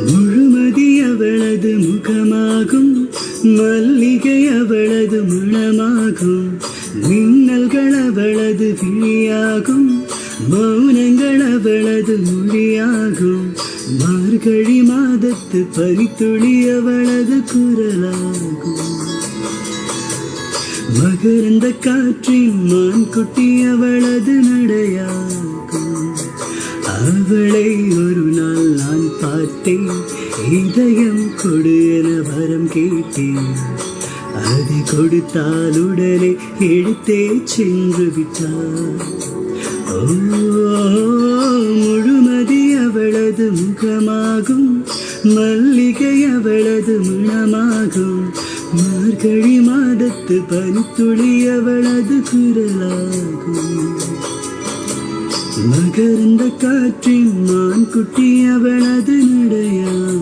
முழுமதி அவளது முகமாகும், மல்லிகை அவளது மணமாகும், மின்னல்கள் அவளது விழியாகும், மௌனங்கள் அவளது மொழியாகும், மார்கழி மாதத்து பனித்துளி அவளது குரலாகும், மகரந்த காற்றின் மான்குட்டி அவளது நடையாகும். அவளை ஒரு நாள் நான் பார்த்தேன், இதயம் கொடு என வரம் கேட்டேன். அதை கொடுத்தால் உடனே எடுத்தே சென்று விட்டார். ஓ, முழுமதி அவளது முகமாகும், மல்லிகை அவளது மணமாகும், மார்கழி மாதத்து பனித்துளி அவளது குரலாகும், மகரந்த காற்றின் மான்குட்டி அவளது நடையாகும்.